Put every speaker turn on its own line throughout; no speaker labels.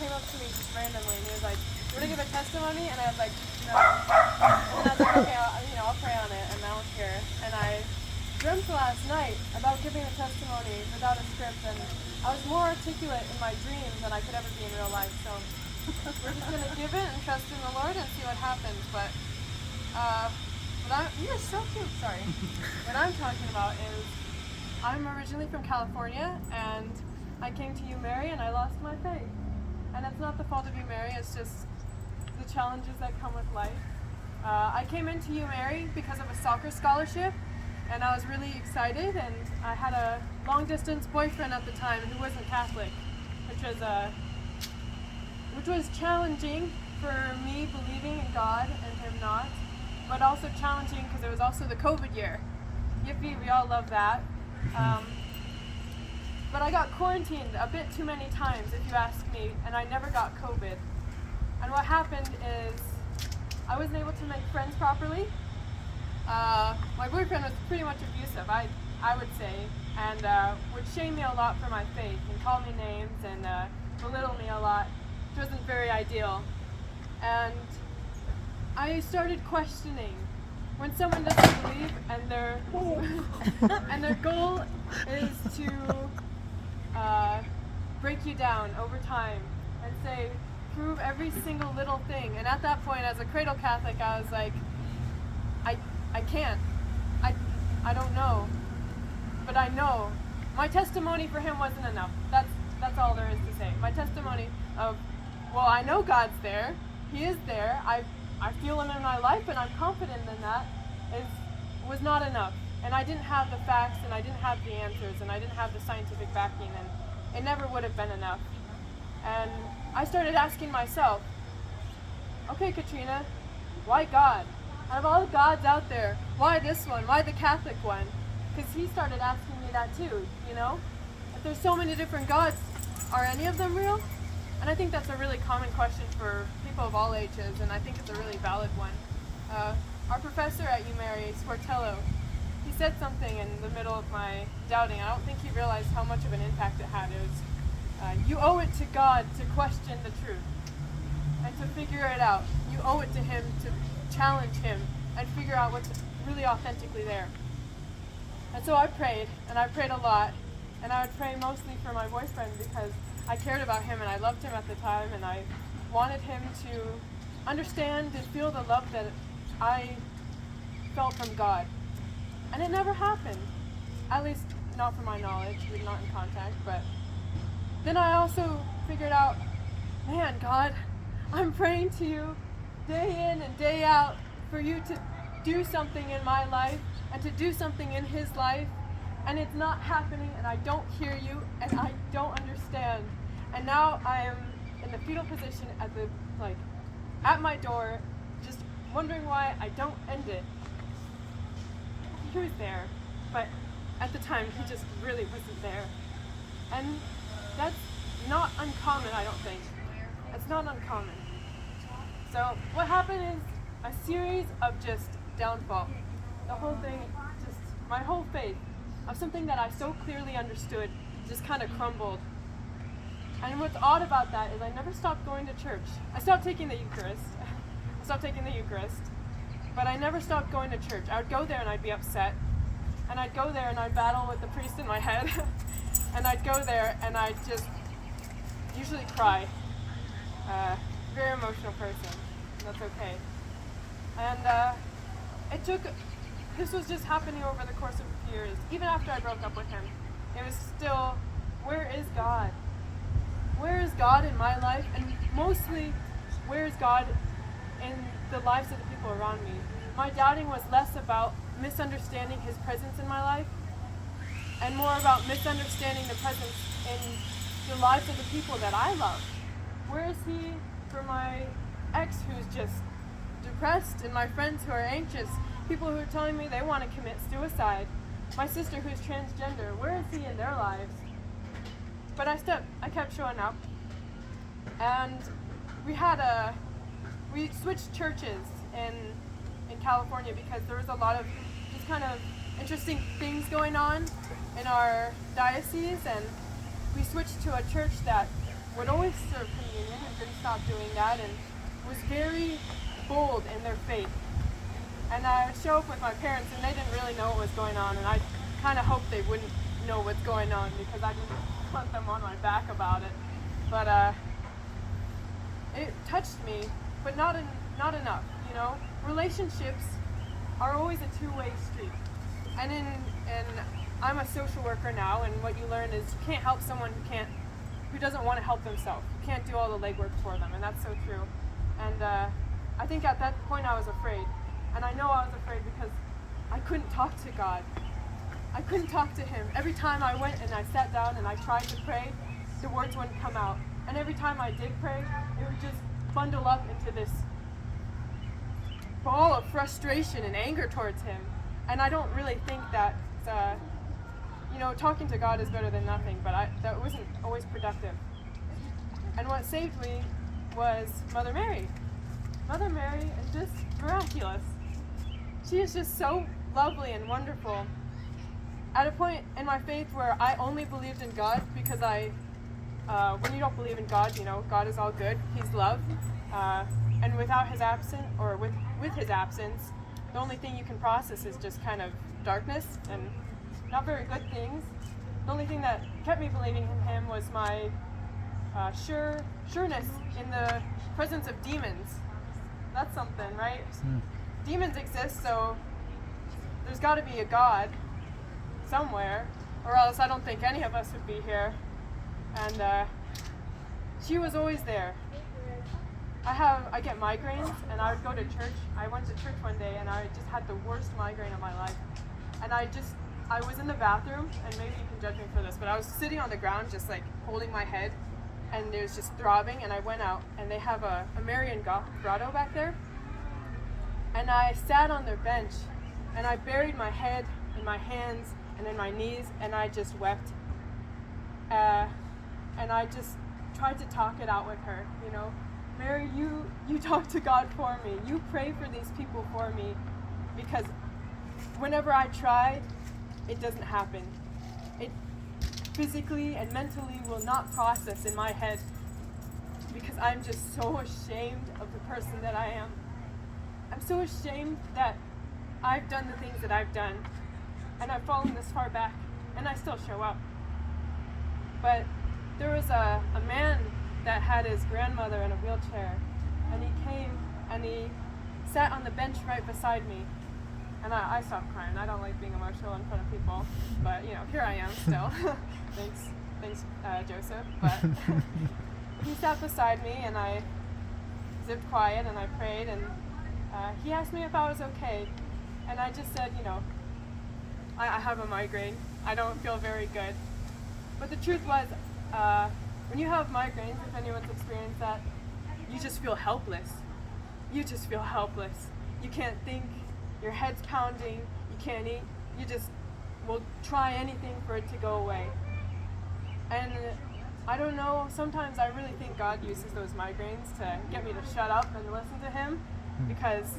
came up to me just randomly and he was like, "You want to give a testimony?" And I was like, "No." And then I was like, "Okay, I'll pray on it." And now I'm here. And I dreamt last night about giving a testimony without a script, and I was more articulate in my dreams than I could ever be in real life. So we're just gonna give it and trust in the Lord and see what happens. But you're so cute. Sorry. What I'm talking about is I'm originally from California, and I came to UMary and I lost my faith. And it's not the fault of UMary, it's just the challenges that come with life. I came into UMary because of a soccer scholarship, and I was really excited, and I had a long-distance boyfriend at the time who wasn't Catholic, which was challenging for me believing in God and him not, but also challenging because it was also the COVID year. Yippee, we all love that. But I got quarantined a bit too many times, if you ask me, and I never got COVID. And what happened is I wasn't able to make friends properly. My boyfriend was pretty much abusive, I would say, and would shame me a lot for my faith and call me names and belittle me a lot, which wasn't very ideal. And I started questioning when someone doesn't believe and their goal is to break you down over time and say, prove every single little thing. And at that point, as a cradle Catholic, I was like, I can't. I don't know. But I know. My testimony for him wasn't enough. That's all there is to say. My testimony of, well, I know God's there. He is there. I feel him in my life, and I'm confident in that, was not enough. And I didn't have the facts, and I didn't have the answers, and I didn't have the scientific backing, and it never would have been enough. And I started asking myself, okay, Katrina, why God? Out of all the gods out there, why this one? Why the Catholic one? Because he started asking me that too, you know? If there's so many different gods, are any of them real? And I think that's a really common question for people of all ages, and I think it's a really valid one. Our professor at UMary, Sportello, he said something in the middle of my doubting. I don't think he realized how much of an impact it had. It was, you owe it to God to question the truth and to figure it out. You owe it to him to challenge him and figure out what's really authentically there. And so I prayed, and I prayed a lot, and I would pray mostly for my boyfriend because I cared about him and I loved him at the time, and I wanted him to understand and feel the love that I felt from God. And it never happened, at least not from my knowledge. We were not in contact. But then I also figured out, man, God, I'm praying to you day in and day out for you to do something in my life and to do something in his life, and it's not happening, and I don't hear you, and I don't understand. And now I am in the fetal position at my door, just wondering why I don't end it. He was there, but at the time he just really wasn't there. And that's not uncommon, I don't think. It's not uncommon. So what happened is a series of just downfall. The whole thing, just my whole faith of something that I so clearly understood just kind of crumbled. And what's odd about that is I never stopped going to church. I stopped taking the Eucharist. But I never stopped going to church. I would go there and I'd be upset. And I'd go there and I'd battle with the priest in my head. And I'd go there and I'd just usually cry. Very emotional person. And that's okay. And this was just happening over the course of a few years. Even after I broke up with him, it was still, where is God? Where is God in my life? And mostly, where is God in the lives of the people around me? My doubting was less about misunderstanding his presence in my life and more about misunderstanding the presence in the lives of the people that I love. Where is he for my ex who's just depressed, and my friends who are anxious, people who are telling me they want to commit suicide, my sister who's transgender? Where is he in their lives? But I kept showing up, and we switched churches in California because there was a lot of just kind of interesting things going on in our diocese, and we switched to a church that would always serve communion and didn't stop doing that, and was very bold in their faith. And I would show up with my parents, and they didn't really know what was going on, and I kind of hoped they wouldn't know what's going on because I didn't want them on my back about it. But it touched me, but not enough. You know, relationships are always a two-way street. And I'm a social worker now, and what you learn is you can't help someone who doesn't want to help themselves. You can't do all the legwork for them, and that's so true. And I think at that point I was afraid, and I know I was afraid because I couldn't talk to God. I couldn't talk to Him. Every time I went and I sat down and I tried to pray, the words wouldn't come out. And every time I did pray, it would just bundle up into this ball of frustration and anger towards Him. And I don't really think that, talking to God is better than nothing, but that wasn't always productive. And what saved me was Mother Mary. Mother Mary is just miraculous. She is just so lovely and wonderful. At a point in my faith where I only believed in God because when you don't believe in God, God is all good, He's love. And without His absence, or with His absence, the only thing you can process is just kind of darkness and not very good things. The only thing that kept me believing in Him was my sureness in the presence of demons. That's something, right? Demons exist, so there's got to be a God somewhere, or else I don't think any of us would be here. And she was always there. I get migraines, and I would go to church. I went to church one day, and I just had the worst migraine of my life. And I was in the bathroom, and maybe you can judge me for this, but I was sitting on the ground just like holding my head, and it was just throbbing, and I went out, and they have a Marian grotto back there, and I sat on their bench, and I buried my head in my hands and in my knees, and I just wept. And I just tried to talk it out with her, Mary, you talk to God for me. You pray for these people for me, because whenever I try, it doesn't happen. It physically and mentally will not process in my head, because I'm just so ashamed of the person that I am. I'm so ashamed that I've done the things that I've done, and I've fallen this far back, and I still show up. But there was a man that had his grandmother in a wheelchair, and he came and he sat on the bench right beside me, and I stopped crying. I don't like being emotional in front of people, but here I am still. Thanks, Joseph. But he sat beside me, and I zipped quiet, and I prayed, and he asked me if I was okay, and I just said, I have a migraine. I don't feel very good. But the truth was, when you have migraines, if anyone's experienced that, you just feel helpless. You just feel helpless. You can't think, your head's pounding, you can't eat, you just will try anything for it to go away. And I don't know, sometimes I really think God uses those migraines to get me to shut up and listen to Him, because,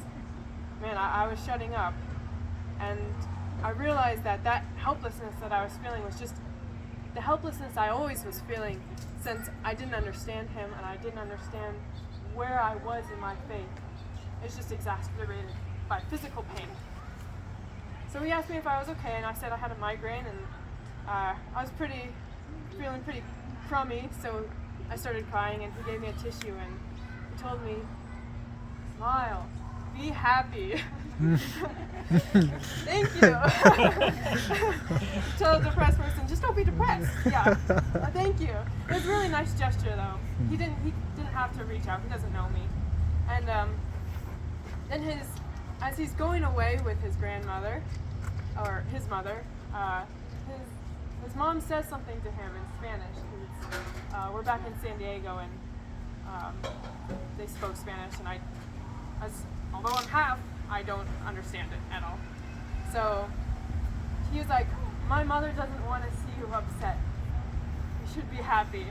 man, I was shutting up. And I realized that helplessness that I was feeling was just the helplessness I always was feeling, since I didn't understand Him and I didn't understand where I was in my faith. It's just exacerbated by physical pain. So he asked me if I was okay, and I said I had a migraine, and I was feeling pretty crummy, so I started crying, and he gave me a tissue, and he told me, smile, be happy. Thank you. Tell a depressed person, just don't be depressed. Yeah. Thank you. It was a really nice gesture, though. He didn't have to reach out. He doesn't know me. And then as he's going away with his grandmother, or his mother, his mom says something to him in Spanish. We're back in San Diego, and they spoke Spanish, and although I'm half, I don't understand it at all. So he was like, my mother doesn't want to see you upset. You should be happy.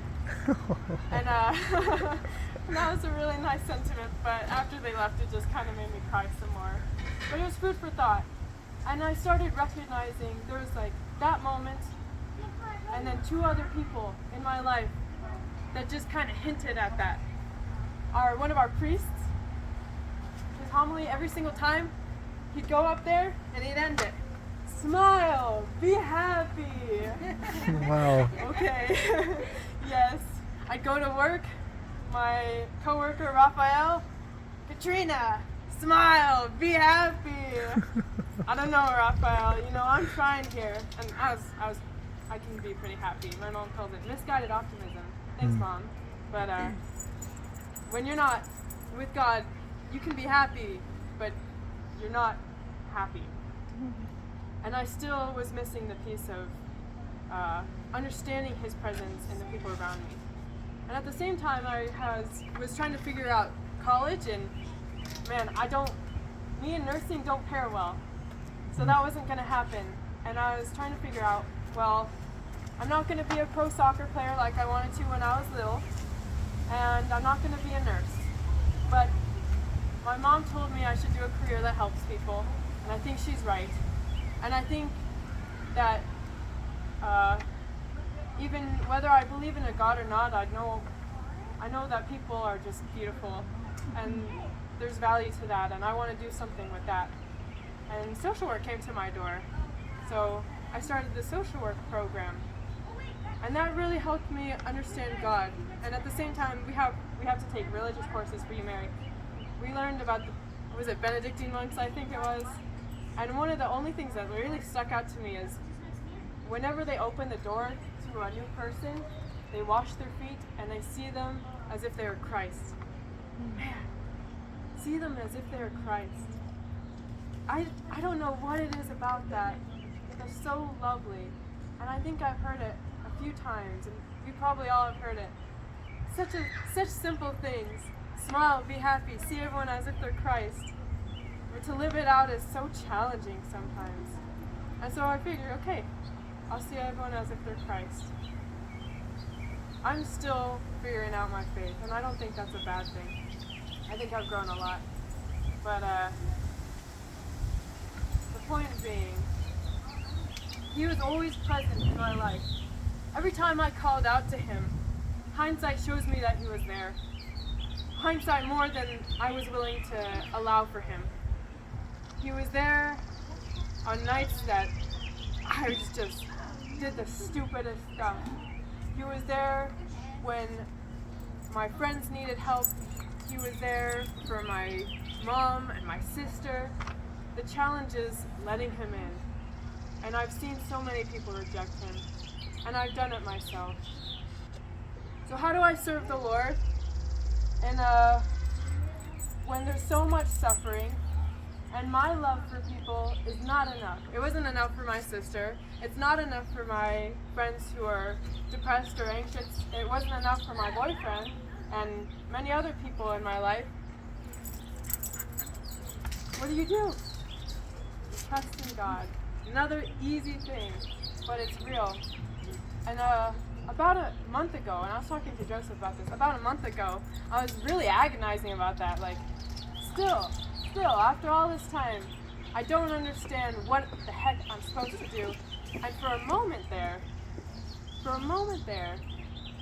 And that was a really nice sentiment, but after they left, it just kind of made me cry some more. But it was food for thought. And I started recognizing there was like that moment, and then two other people in my life that just kind of hinted at that. One of our priests, his homily every single time, he'd go up there and he'd end it. Smile, be happy.
Wow.
Okay. Yes. I'd go to work, my coworker Raphael, Katrina, smile, be happy. I don't know, Raphael, I'm trying here. And I can be pretty happy. My mom calls it misguided optimism. Thanks, Mom. But when you're not with God, you can be happy, but you're not happy. And I still was missing the piece of understanding His presence in the people around me. And at the same time, I was trying to figure out college, and man, me and nursing don't pair well. So that wasn't going to happen. And I was trying to figure out, well, I'm not going to be a pro soccer player like I wanted to when I was little, and I'm not going to be a nurse. But my mom told me I should do a career that helps people, and I think she's right. And I think that even whether I believe in a God or not, I know that people are just beautiful, and there's value to that, and I want to do something with that. And social work came to my door, so I started the social work program, and that really helped me understand God. And at the same time, we have to take religious courses for UMary. We learned about Benedictine monks, I think it was. And one of the only things that really stuck out to me is whenever they open the door to a new person, they wash their feet and they see them as if they were Christ. Man, see them as if they were Christ. I don't know what it is about that. They're so lovely. And I think I've heard it a few times, and you probably all have heard it. Such simple things. Smile, be happy, see everyone as if they're Christ. But to live it out is so challenging sometimes. And so I figured, okay, I'll see everyone as if they're Christ. I'm still figuring out my faith, and I don't think that's a bad thing. I think I've grown a lot. But the point being, He was always present in my life. Every time I called out to Him, hindsight shows me that He was there. Hindsight more than I was willing to allow for Him. He was there on nights that I just did the stupidest stuff. He was there when my friends needed help. He was there for my mom and my sister. The challenge is letting Him in. And I've seen so many people reject Him. And I've done it myself. So how do I serve the Lord? And when there's so much suffering, and my love for people is not enough. It wasn't enough for my sister. It's not enough for my friends who are depressed or anxious. It wasn't enough for my boyfriend and many other people in my life. What do? You trust in God. Another easy thing, but it's real. And about a month ago, and I was talking to Joseph about this, about a month ago, I was really agonizing about that. Like, still, after all this time, I don't understand what the heck I'm supposed to do. And for a moment there,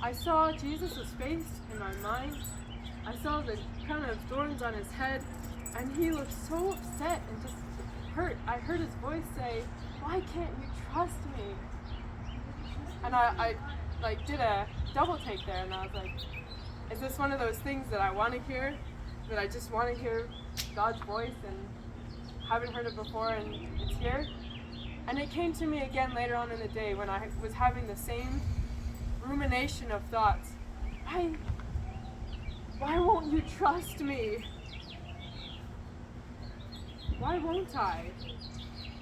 I saw Jesus' face in my mind. I saw the kind of thorns on His head, and He looked so upset and just hurt. I heard His voice say, "Why can't you trust me?" And I did a double take there, and I was like, is this one of those things that I want to hear? That I just want to hear God's voice and haven't heard it before, and it's here? And it came to me again later on in the day when I was having the same rumination of thoughts. Why won't you trust me? Why won't I?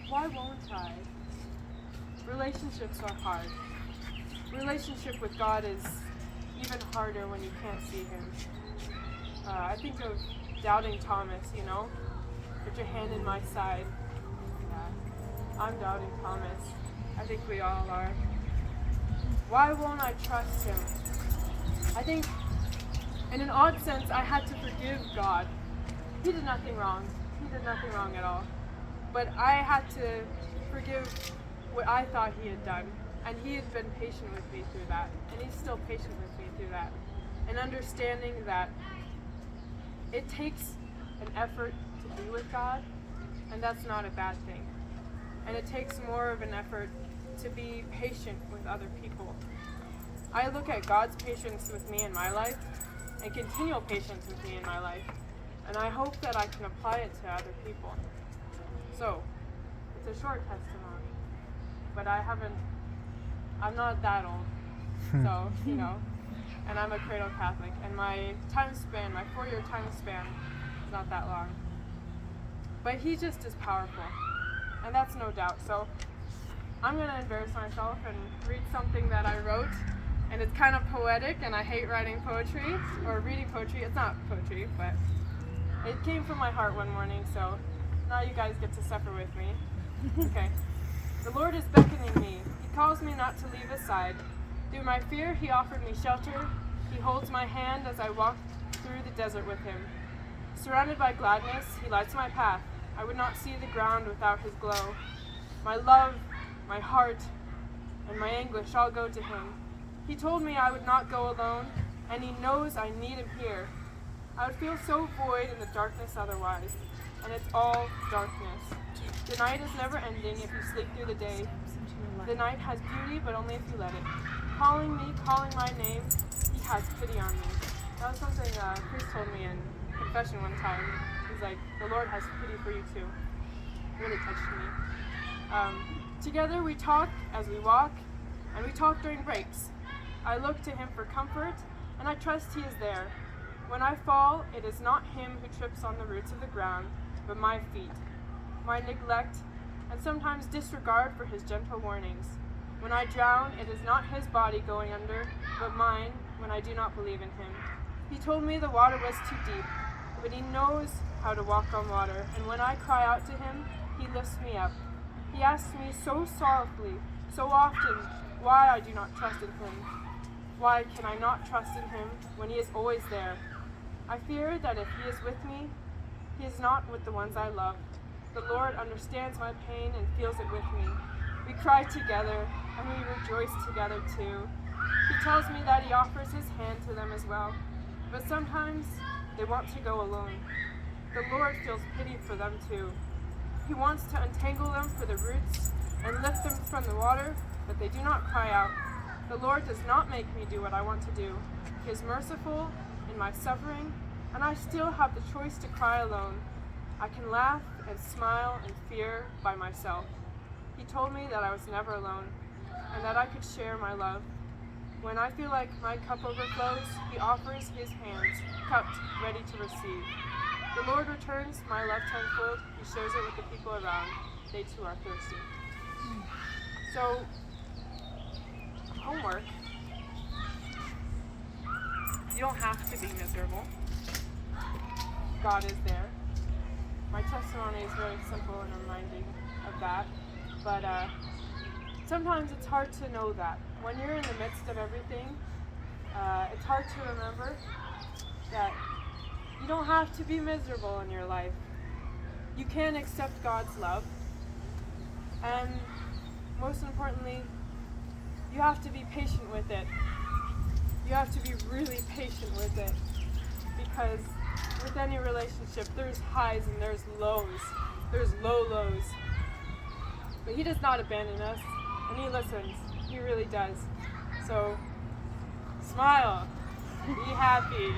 Why won't I? Relationships are hard. Relationship with God is even harder when you can't see Him. I think of doubting Thomas, Put your hand in my side. Yeah, I'm doubting Thomas. I think we all are. Why won't I trust Him? I think, in an odd sense, I had to forgive God. He did nothing wrong. He did nothing wrong at all. But I had to forgive what I thought He had done. And he has been patient with me through that. And he's still patient with me through that. And understanding that it takes an effort to be with God, and that's not a bad thing. And it takes more of an effort to be patient with other people. I look at God's patience with me in my life and continual patience with me in my life, and I hope that I can apply it to other people. So, it's a short testimony, but I'm not that old, so, and I'm a cradle Catholic, and my 4-year time span is not that long. But he just is powerful, and that's no doubt. So I'm going to embarrass myself and read something that I wrote, and it's kind of poetic, and I hate writing poetry, or reading poetry. It's not poetry, but it came from my heart one morning, so now you guys get to suffer with me. Okay. The Lord is beckoning me. He calls me not to leave his side. Through my fear, he offered me shelter. He holds my hand as I walk through the desert with him. Surrounded by gladness, he lights my path. I would not see the ground without his glow. My love, my heart, and my anguish all go to him. He told me I would not go alone, and he knows I need him here. I would feel so void in the darkness otherwise, and it's all darkness. The night is never ending if you sleep through the day. The night has beauty, but only if you let it. Calling me, calling my name, he has pity on me. That was something a priest told me in confession one time. He's like, the Lord has pity for you too. It really touched me. Together we talk as we walk, and we talk during breaks. I look to him for comfort, and I trust he is there. When I fall, it is not him who trips on the roots of the ground, but my feet, my neglect, and sometimes disregard for his gentle warnings. When I drown, it is not his body going under, but mine when I do not believe in him. He told me the water was too deep, but he knows how to walk on water, and when I cry out to him, he lifts me up. He asks me so sorrowfully, so often, why I do not trust in him. Why can I not trust in him when he is always there? I fear that if he is with me, he is not with the ones I love. The Lord understands my pain and feels it with me. We cry together, and we rejoice together too. He tells me that he offers his hand to them as well, but sometimes they want to go alone. The Lord feels pity for them too. He wants to untangle them for the roots and lift them from the water, but they do not cry out. The Lord does not make me do what I want to do. He is merciful in my suffering, and I still have the choice to cry alone. I can laugh and smile and fear by myself. He told me that I was never alone, and that I could share my love. When I feel like my cup overflows, he offers his hands, cupped, ready to receive. The Lord returns my love tenfold. He shares it with the people around. They too are thirsty. So, homework. You don't have to be miserable. God is there. My testimony is very simple and reminding of that. But sometimes it's hard to know that. When you're in the midst of everything, it's hard to remember that you don't have to be miserable in your life. You can accept God's love. And most importantly, you have to be patient with it. You have to be really patient with it. Because with any relationship, there's highs and there's lows. There's low lows. But he does not abandon us, and he listens. He really does. So, smile. Be happy.